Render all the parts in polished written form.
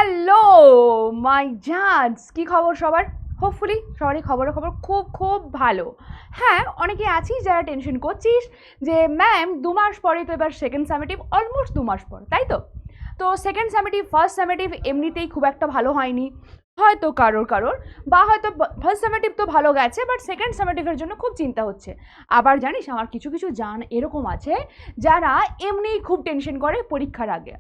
Hello my জাজ, কি খবর সবার? হোপফুলি সবারই খবর খুব খুব ভালো। হ্যাঁ, অনেকে আছিস যারা টেনশন করছিস যে ম্যাম 2 মাস পরে তো এবার সেকেন্ড সামেটিভ, অলমোস্ট 2 মাস পর, তাই তো? তো সেকেন্ড সামেটিভ ফার্স্ট সামেটিভ এমনিতেই খুব একটা ভালো হয়নি, হয়তো কারোর বা হয়তো ফার্স্ট সামেটিভ তো ভালো গেছে, বাট সেকেন্ড সামেটিভের জন্য খুব চিন্তা হচ্ছে। আবার জানিস, আমার কিছু জান এরকম আছে যারা এমনিই খুব টেনশন করে পরীক্ষার আগে।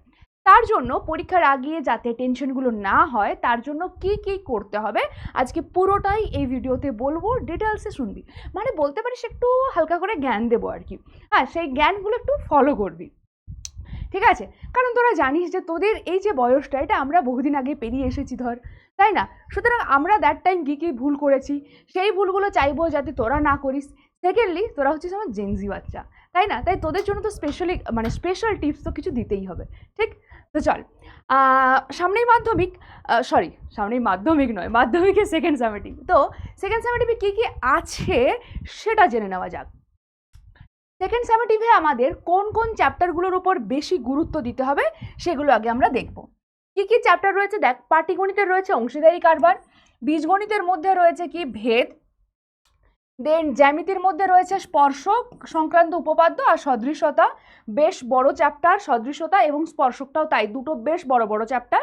তার জন্য পরীক্ষার আগে যাতে টেনশনগুলো না হয় তার জন্য কি কি করতে হবে আজকে পুরোটাই এই ভিডিওতে বলবো, ডিটেলসে শুনবি। মানে বলতে পারিস একটু হালকা করে জ্ঞান দেবো আর কি। হ্যাঁ, সেই জ্ঞানগুলো একটু ফলো করবি, ঠিক আছে? কারণ তোরা জানিস যে তোদের এই যে বয়সটা, এটা আমরা বহুদিন আগে পেরিয়ে এসেছি ধর, তাই না? সুতরাং আমরা দ্যাট টাইম কী কী ভুল করেছি সেই ভুলগুলো চাইবো যাতে তোরা না করিস। সেকেন্ডলি, তোরা হচ্ছিস আমার জেনজি বাচ্চা, তাই না? তাই তোদের জন্য তো স্পেশালি মানে স্পেশাল টিপস তো কিছু দিতেই হবে, ঠিক? তো চল, সামনেই মাধ্যমিক, সামনেই মাধ্যমিক নয়, মাধ্যমিকের সেকেন্ড সামেটিভ। তো সেকেন্ড সামেটিভে কী কী আছে সেটা জেনে নেওয়া যাক। সেকেন্ড সামেটিভে আমাদের কোন কোন চ্যাপ্টারগুলোর উপর বেশি গুরুত্ব দিতে হবে সেগুলো আগে আমরা দেখব। কি কি চ্যাপ্টার রয়েছে দেখ। পাটিগণিতের রয়েছে অংশীদারি কারবার, বীজগণিতের মধ্যে রয়েছে কি ভেদ, দেন জ্যামিতির মধ্যে রয়েছে স্পর্শক সংক্রান্ত উপপাদ্য আর সদৃশতা, বেশ বড় চ্যাপ্টার সদৃশতা এবং স্পর্শকটাও তাই, দুটো বেশ বড় বড় চ্যাপ্টার,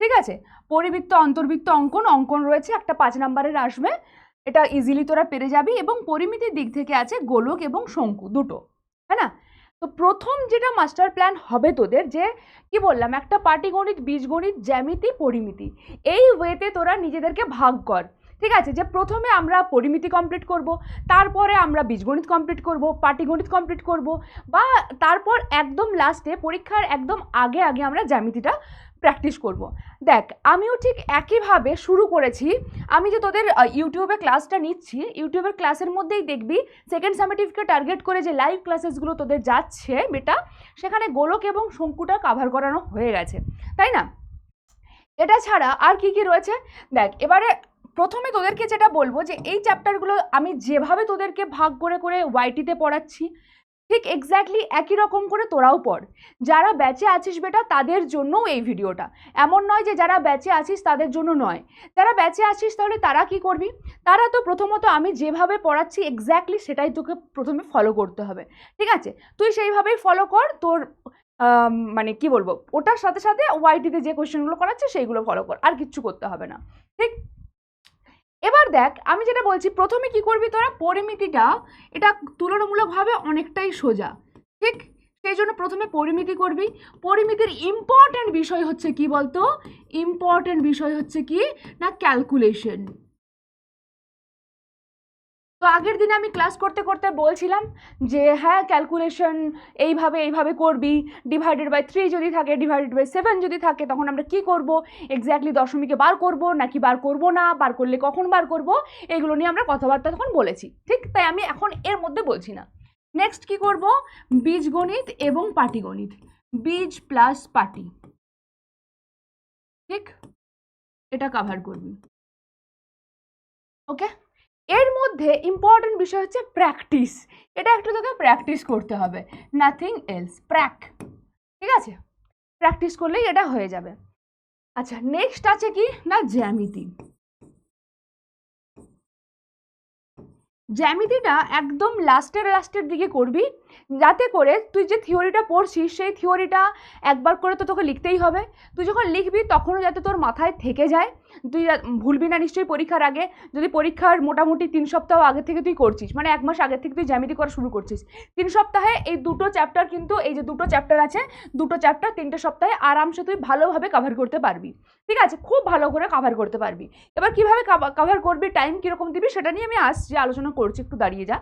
ঠিক আছে? পরিবৃত্ত অন্তর্বৃত্ত অঙ্কন রয়েছে, একটা 5 নম্বরের আসবে, এটা ইজিলি তোরা পেরে যাবি। এবং পরিমিতির দিক থেকে আছে গোলক এবং শঙ্কু দুটো, হ্যাঁ না? তো প্রথম যেটা মাস্টার প্ল্যান হবে তোদের, যে কি বললাম, একটা পাটিগণিত, বীজগণিত, জ্যামিতি, পরিমিতি, এই ওয়েতে তোরা নিজেদেরকে ভাগ কর, ঠিক আছে? যে প্রথমে আমরা পরিমিতি কমপ্লিট করব, তারপরে আমরা বীজগণিত কমপ্লিট করব, পাটিগণিত কমপ্লিট করব, বা তারপর একদম লাস্টে পরীক্ষার একদম আগে আমরা জ্যামিতিটা প্র্যাকটিস করব। দেখ, আমিও ঠিক একইভাবে শুরু করেছি। আমি যে তোদের ইউটিউবে ক্লাসটা নিচ্ছি, ইউটিউবের ক্লাসের মধ্যেই দেখবি সেকেন্ড সামেটিভকে টার্গেট করে যে লাইভ ক্লাসেসগুলো তোদের যাচ্ছে বেটা, সেখানে গোলক এবং শঙ্কুটা কাভার করানো হয়ে গেছে, তাই না? এটা ছাড়া আর কি কি রয়েছে দেখ। এবারে প্রথমে তোদেরকে যেটা বলবো, যে এই চ্যাপ্টারগুলো আমি যেভাবে তোদেরকে ভাগ করে করে ওয়াইটিতে পড়াচ্ছি, ঠিক এক্স্যাক্টলি একই রকম করে তোরাও পড়। যারা ব্যাচে আছিস বেটা তাদের জন্যও এই ভিডিওটা, এমন নয় যে যারা ব্যাচে আছিস তাদের জন্য নয়। যারা ব্যাচে আছিস তাহলে তারা কি করবি, তারা তো প্রথমত আমি যেভাবে পড়াচ্ছি এক্স্যাক্টলি সেটাই তোকে প্রথমে ফলো করতে হবে, ঠিক আছে? তুই সেইভাবেই ফলো কর। তোর মানে কি বলবো, ওটার সাথে সাথে ওয়াইটিতে যে কোয়েশ্চেনগুলো করাচ্ছে সেইগুলো ফলো কর, আর কিচ্ছু করতে হবে না, ঠিক? এবার দেখ, আমি যেটা বলছি, প্রথমে কি করবি তোরা, পরিমিতিটা এটা তুলনামূলকভাবে অনেকটাই সোজা, ঠিক? সেই জন্য প্রথমে পরিমিতি করবি। পরিমিতির ইম্পর্টেন্ট বিষয় হচ্ছে কি বলতো, ইম্পর্টেন্ট বিষয় হচ্ছে কি না, ক্যালকুলেশন। তো আগের দিনে আমি ক্লাস করতে করতে বলছিলাম যে হ্যাঁ, ক্যালকুলেশন এইভাবে করবি, /3 যদি থাকে, /7 যদি থাকে, তখন আমরা কি করব, এক্স্যাক্টলি দশমিকে বার করব নাকি বার করব না, বার করলে কখন বার করব, এগুলো নিয়ে আমরা কথাবার্তা তখন বলেছি, ঠিক? তাই আমি এখন এর মধ্যে বলছি না। নেক্সট কি করব, বীজগণিত এবং পাটিগণিত, বীজ প্লাস পাটি, ঠিক? এটা কভার করবি, ওকে? এর মধ্যে ইম্পর্টেন্ট বিষয় হচ্ছে প্র্যাকটিস। এটা একটু তোকে প্র্যাকটিস করতে হবে, নাথিং এলস, ঠিক আছে? প্র্যাকটিস করলেই এটা হয়ে যাবে। আচ্ছা, নেক্সট আছে কি না, জ্যামিতি। জ্যামিতিটা একদম লাস্টের দিকে করবি, যাতে করে তুই যে থিওরিটা পড়ছিস সেই থিওরিটা একবার করে তো তোকে লিখতেই হবে। তুই যখন লিখবি তখনও যাতে তোর মাথায় থেকে যায়, তুই ভুলবি না নিশ্চয়ই পরীক্ষার আগে। যদি পরীক্ষার মোটামুটি 3 সপ্তাহ আগে থেকে তুই করছিস, মানে 1 মাস আগে থেকে তুই জ্যামিতি করা শুরু করছিস, 3 সপ্তাহে এই দুটো চ্যাপ্টার, কিন্তু এই যে দুটো চ্যাপ্টার আছে, দুটো চ্যাপ্টার 3টে সপ্তাহে আরামসে তুই ভালোভাবে কভার করতে পারবি, ঠিক আছে? খুব ভালো করে কভার করতে পারবি। এবার কিভাবে কভার করবি, টাইম কিরকম দিবি, সেটা নিয়ে আমি আসছি, আলোচনা করছি, একটু দাঁড়িয়ে যা।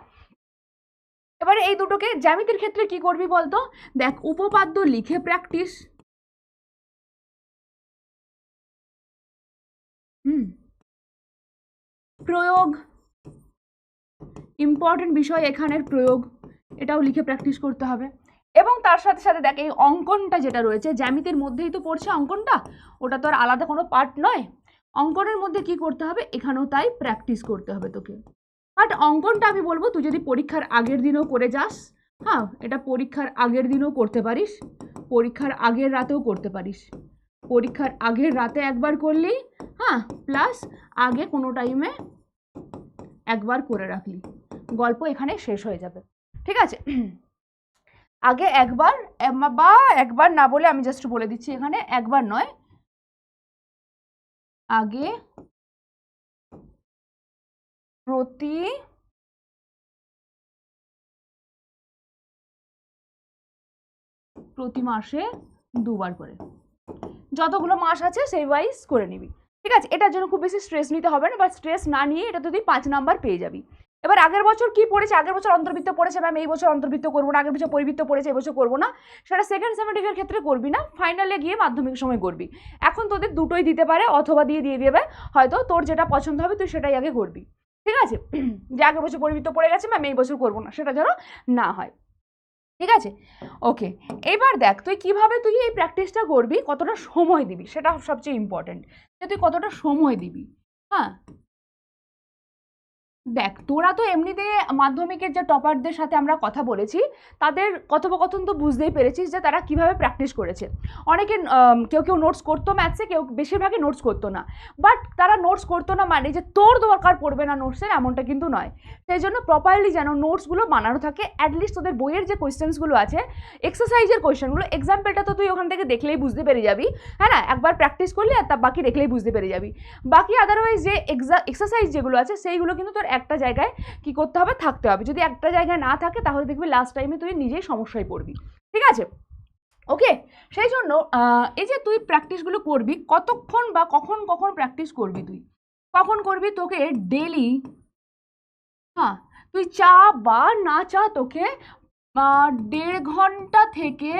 এবারে এই দুটোকে জ্যামিতির ক্ষেত্রে কি করবি বলতো, দেখ, উপপাদ্য লিখে প্র্যাকটিস, প্রয়োগ, ইম্পর্টেন্ট বিষয় এখানের প্রয়োগ, এটাও লিখে প্র্যাকটিস করতে হবে। এবং তার সাথে সাথে দেখ, এই অঙ্কনটা যেটা রয়েছে, জ্যামিতির মধ্যেই তো পড়ছে অঙ্কনটা, ওটা তো আর আলাদা কোনো পার্ট নয়। অঙ্কনের মধ্যে কি করতে হবে, এখানেও তাই প্র্যাকটিস করতে হবে তোকে। বাট অঙ্কনটা আমি বলবো তুই যদি পরীক্ষার আগের দিনও করে যাস, হ্যাঁ, এটা পরীক্ষার আগের দিনও করতে পারিস, পরীক্ষার আগের রাতেও করতে পারিস, পরীক্ষার আগের রাতে একবার করলি, হ্যাঁ, প্লাস আগে কোনো টাইমে একবার করে রাখলি, গল্প এখানে শেষ হয়ে যাবে। ঠিক আছে, আগে একবার বা একবার না বলে আমি জাস্ট বলে দিচ্ছি এখানে, একবার নয়, আগে প্রতি মাসে 2 বার করে, যতগুলো মাস আছে সেই ওয়াইজ করে নিবি। ঠিক আছে, এটার জন্য খুব বেশি স্ট্রেস নিতে হবে না, বা স্ট্রেস না নিয়ে এটা তুই 5 নাম্বার পেয়ে যাবি। এবার আগের বছর কি পড়েছে, আগের বছর অন্তর্বৃত্ত পড়েছে ম্যাম, এই বছর অন্তর্বৃত্ত করবো না, আগের বছর পরিবৃত্ত পড়েছে এই বছর করবো না, সেটা সেকেন্ড সামেটিভের ক্ষেত্রে করবি না, ফাইনালে গিয়ে মাধ্যমিক সময় করবি। এখন তোদের দুটোই দিতে পারে, অথবা দিয়ে দেবে, হয়তো তোর যেটা পছন্দ হবে তুই সেটাই আগে করবি। ঠিক আছে, যে আগের বছর পরিবৃত্ত পড়ে গেছে ম্যাম এই বছর করবো না, সেটা যেন না হয়। ঠিক আছে, ওকে। এবার দেখ তুই কিভাবে তুই এই প্র্যাকটিসটা করবি, কতটা সময় দিবি, সেটা সবচেয়ে ইম্পর্টেন্ট, যে তুই কতটা সময় দিবি। হ্যাঁ, দেখ তোরা তো এমনিতে মাধ্যমিকের যে টপারদের সাথে আমরা কথা বলেছি, তাদের কথোপকথন তো বুঝতেই পেরেছিস যে তারা কিভাবে প্র্যাকটিস করেছে। অনেকে কেউ নোটস করতো ম্যাথসে, কেউ বেশিরভাগই নোটস করতো না, বাট তারা নোটস করতো না মানে যে তোর দরকার পড়বে না নোটসের, এমনটা কিন্তু নয়। সেই জন্য প্রপারলি যেন নোটসগুলো বানানো থাকে, অ্যাটলিস্ট তোদের বইয়ের যে কোয়েশ্চেন্সগুলো আছে, এক্সারসাইজের কোয়েশ্চেনগুলো, এক্সাম্পলটা তো তুই ওখান থেকে দেখলেই বুঝতে পেরে যাবি, হ্যাঁ না, একবার প্র্যাকটিস করলি আর তা বাকি দেখলেই বুঝতে পেরে যাবি। বাকি আদারওয়াইজ যে এক্সারসাইজ যেগুলো আছে সেইগুলো কিন্তু তোর একটা জায়গায় কি করতে হবে, থাকতে হবে। যদি একটা জায়গায় না থাকে তাহলে দেখবি লাস্ট টাইমে তুই নিজেই সমস্যায় পড়বি। ঠিক আছে, ওকে। সেই জন্য এই যে তুই প্র্যাকটিসগুলো করবি, কতক্ষণ বা কখন কখন প্র্যাকটিস করবি, তুই কখন করবি, তোকে ডেলি, হ্যাঁ, তুই চা বা না চা তোকে 1.5 ঘন্টা থেকে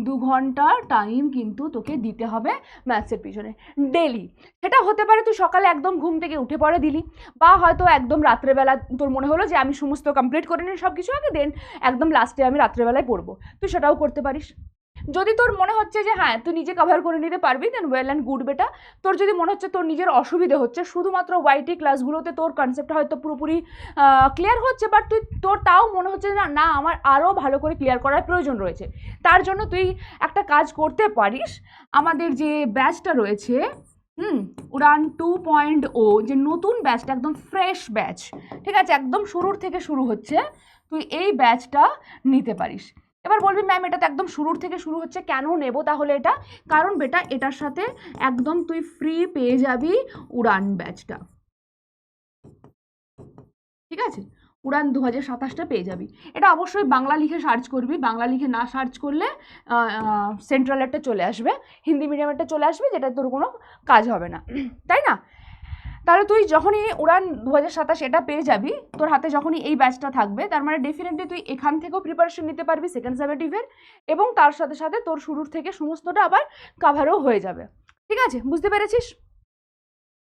2 ঘন্টা টাইম কিন্তু তোকে দিতে হবে ম্যাথসের পিছনে ডেলি। সেটা হতে পারে তুই সকালে একদম ঘুম থেকে উঠে পরে দিলি, বা হয়তো একদম রাত্রেবেলা তোর মনে হলো যে আমি সমস্ত কমপ্লিট করে নিই সব কিছু আগে, দেন একদম লাস্টে আমি রাত্রেবেলায় পড়বো, তুই সেটাও করতে পারিস। যদি তোর মনে হচ্ছে যে হ্যাঁ তুই নিজে কভার করে নিতে পারবি, দেন ওয়েল অ্যান্ড গুড বেটা। তোর যদি মনে হচ্ছে তোর নিজের অসুবিধে হচ্ছে, শুধুমাত্র ওয়াইটি ক্লাসগুলোতে তোর কনসেপ্টটা হয়তো পুরোপুরি ক্লিয়ার হচ্ছে, বাট তোর তাও মনে হচ্ছে না না আমার আরও ভালো করে ক্লিয়ার করার প্রয়োজন রয়েছে, তার জন্য তুই একটা কাজ করতে পারিস। আমাদের যে ব্যাচটা রয়েছে, উড়ান 2.0, যে নতুন ব্যাচটা, একদম ফ্রেশ ব্যাচ, ঠিক আছে, একদম শুরুর থেকে শুরু হচ্ছে, তুই এই ব্যাচটা নিতে পারিস। এবার বলবি ম্যাম এটা তো একদম শুরুর থেকে শুরু হচ্ছে, কেন নেব তাহলে এটা? কারণ বেটা এটার সাথে একদম তুই ফ্রি পেয়ে যাবি উড়ান ব্যাচটা। ঠিক আছে, উড়ান 2027টা পেয়ে যাবি। এটা অবশ্যই বাংলা লিখে সার্চ করবি, বাংলা লিখে না সার্চ করলে সেন্ট্রালেরটা চলে আসবে, হিন্দি মিডিয়ামেরটা চলে আসবে, যেটা তোর কোনো কাজ হবে না, তাই না? তাহলে তুই যখনই উড়ান 2027 এটা পেয়ে যাবি, তোর হাতে যখনই এই ব্যাচটা থাকবে, তার মানে ডেফিনেটলি তুই এখান থেকেও প্রিপারেশন নিতে পারবি সেকেন্ড সামেটিভের, এবং তার সাথে সাথে তোর শুরুর থেকে সমস্তটা আবার কাভারও হয়ে যাবে। ঠিক আছে, বুঝতে পেরেছিস?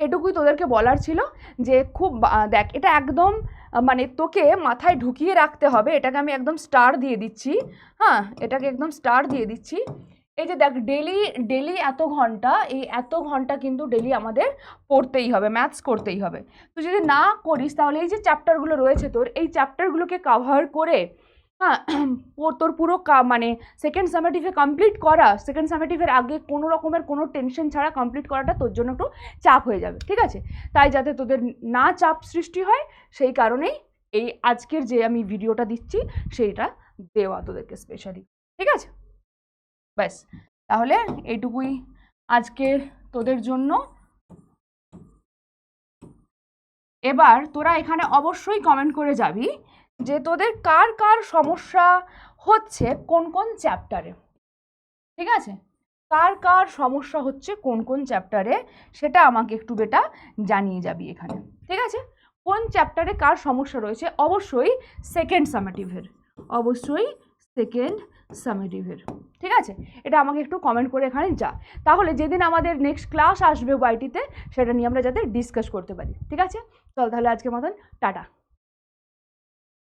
এটুকুই তোদেরকে বলার ছিল, যে খুব দেখ এটা একদম মানে তোকে মাথায় ঢুকিয়ে রাখতে হবে, এটাকে আমি একদম স্টার দিয়ে দিচ্ছি, হ্যাঁ, এটাকে একদম স্টার দিয়ে দিচ্ছি। এই যে দেখ ডেলি এত ঘন্টা, এই এত ঘন্টা কিন্তু ডেলি আমাদের পড়তেই হবে, ম্যাথস করতেই হবে। তুই যদি না করিস তাহলে এই যে চ্যাপ্টারগুলো রয়েছে তোর, এই চ্যাপ্টারগুলোকে কাভার করে, হ্যাঁ, তোর পুরো মানে সেকেন্ড সামেটিভে কমপ্লিট করা, সেকেন্ড সামেটিভের আগে কোনো রকমের কোনো টেনশন ছাড়া কমপ্লিট করাটা তোর জন্য একটু চাপ হয়ে যাবে। ঠিক আছে, তাই যাতে তোদের না চাপ সৃষ্টি হয় সেই কারণেই এই আজকের যে আমি ভিডিওটা দিচ্ছি সেইটা দেওয়া তোদেরকে স্পেশালি। ঠিক আছে, ব্যাস, তাহলে এইটুকুই আজকের তোদের জন্য। এবার তোরা এখানে অবশ্যই কমেন্ট করে যাবি যে তোদের কার কার সমস্যা হচ্ছে কোন কোন চ্যাপ্টারে। ঠিক আছে, কার কার সমস্যা হচ্ছে কোন কোন চ্যাপ্টারে, সেটা আমাকে একটু বেটা জানিয়ে যাবি এখানে। ঠিক আছে, কোন চ্যাপ্টারে কার সমস্যা রয়েছে, অবশ্যই সেকেন্ড সামেটিভের, অবশ্যই সেকেন্ড সামেটিভের। ঠিক আছে, এটা আমাকে একটু কমেন্ট করে এখানে যা, তাহলে যেদিন আমাদের নেক্সট ক্লাস আসবে ওয়াইটিতে সেটা নিয়ে আমরা যাতে ডিসকাস করতে পারি। ঠিক আছে, চল তাহলে আজকের মতন টাটা।